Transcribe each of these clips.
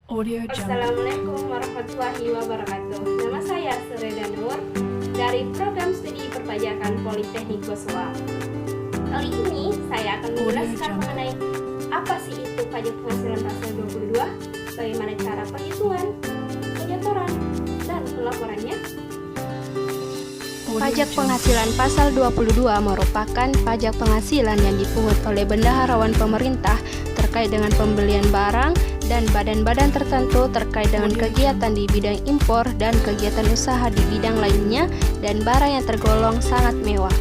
Assalamualaikum warahmatullahi wabarakatuh. Nama saya Sereda Nur dari program studi perpajakan Politeknik Goswa. Kali ini saya akan menjelaskan mengenai apa sih itu pajak penghasilan pasal 22, bagaimana cara perhitungan, penyetoran, dan pelaporannya. Pajak penghasilan pasal 22 merupakan pajak penghasilan yang dipungut oleh bendaharawan pemerintah terkait dengan pembelian barang dan badan-badan tertentu terkait dengan kegiatan di bidang impor dan kegiatan usaha di bidang lainnya dan barang yang tergolong sangat mewah.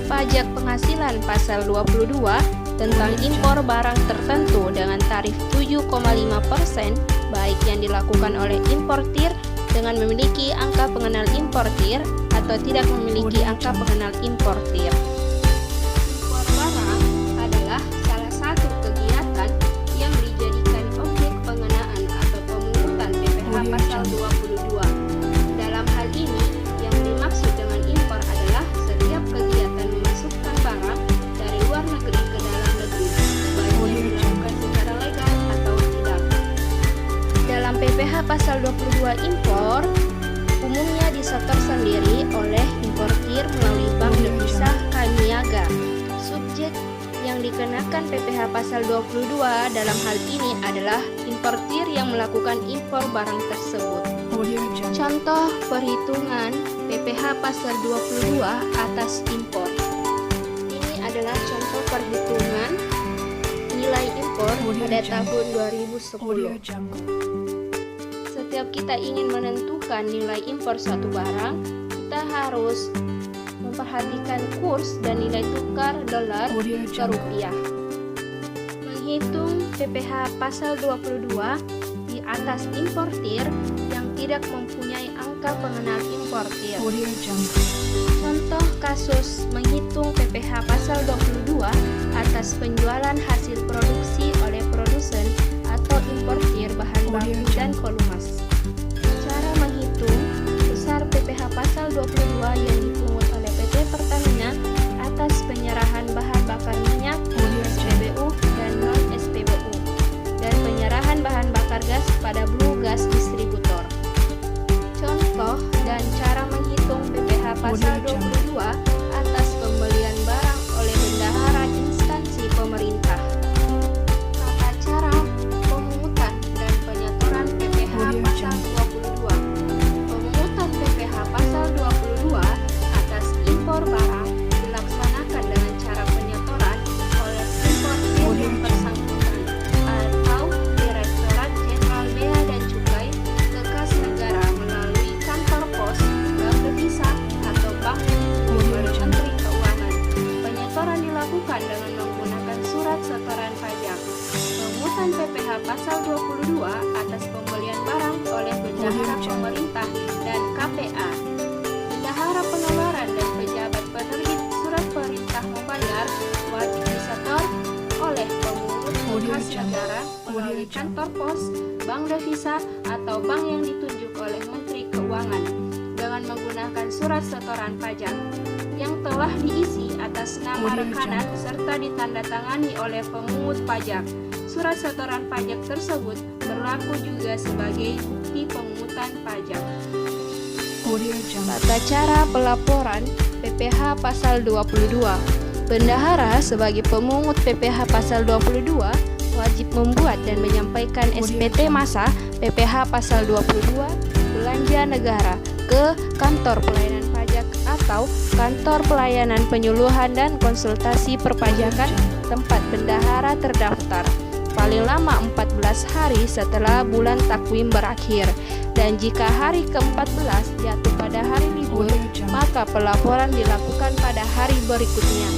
Pajak penghasilan pasal 22 tentang impor barang tertentu dengan tarif 7,5% baik yang dilakukan oleh importir dengan memiliki angka pengenal importir atau tidak memiliki angka pengenal importir. Impor barang adalah salah satu kegiatan yang dijadikan objek pengenaan atau pemungutan PPh pasal 22. Dalam hal ini, yang dimaksud dengan impor adalah setiap kegiatan memasukkan barang dari luar negeri ke dalam negeri, baik yang dilakukan secara legal atau tidak. Dalam PPh pasal 22 impor, umumnya disetor sendiri oleh importir melalui bank devisa Kaniaga. Subjek yang dikenakan PPh pasal 22 dalam hal ini adalah importir yang melakukan impor barang tersebut. Contoh perhitungan PPh pasal 22 atas impor. Ini adalah contoh perhitungan nilai impor pada tahun 2010. Setiap kita ingin menentukan nilai impor suatu barang, kita harus memperhatikan kurs dan nilai tukar dolar ke rupiah. Menghitung PPh pasal 22 di atas importir yang tidak mempunyai angka pengenal importir. Contoh kasus menghitung PPh pasal 22 atas penjualan hasil produksi oleh produsen atau importir bahan baku dan kolumas. Cara menghitung besar PPh pasal 22 yang dipungut oleh PT Pertamina atas penyerahan bahan bakar minyak SPBU dan non-SPBU dan penyerahan bahan bakar gas pada Blue Gas Distributor. Contoh dan cara menghitung PPh pasal 22 atas pembelian barang oleh bendahara instansi pemerintah. Tata cara pemungutan dan penyetoran PPh pasal 22. Pemungutan PPh pasal 22 atas impor barang dilaksanakan dengan cara penyetoran oleh importir yang bersangkutan atau Direktorat Jenderal Bea dan Cukai ke kas negara melalui kantor pos, bank devisa, atau bank yang ditunjuk oleh Menteri Keuangan. Penyetoran dilakukan dengan menggunakan surat setoran pajak. Pemungutan PPh pasal 22 atas pembelian barang oleh bendahara pemerintah dan KPA. Bendahara pengeluaran dan pejabat penerbit surat perintah membayar wajib disetor oleh pemungut khas negara melalui kantor pos, bank devisa, atau bank yang ditunjuk oleh Menteri Keuangan dengan menggunakan surat setoran pajak yang telah diisi atas nama rekanan serta ditandatangani oleh pemungut pajak. Surat setoran pajak tersebut berlaku juga sebagai bukti pemungutan pajak. Tata cara pelaporan PPh pasal 22. Bendahara sebagai pemungut PPh pasal 22 wajib membuat dan menyampaikan SPT masa PPh pasal 22 belanja negara ke kantor pelayanan pajak atau kantor pelayanan penyuluhan dan konsultasi perpajakan tempat bendahara terdaftar paling lama 14 hari setelah bulan takwim berakhir, dan jika hari ke-14 jatuh pada hari libur, maka pelaporan dilakukan pada hari berikutnya.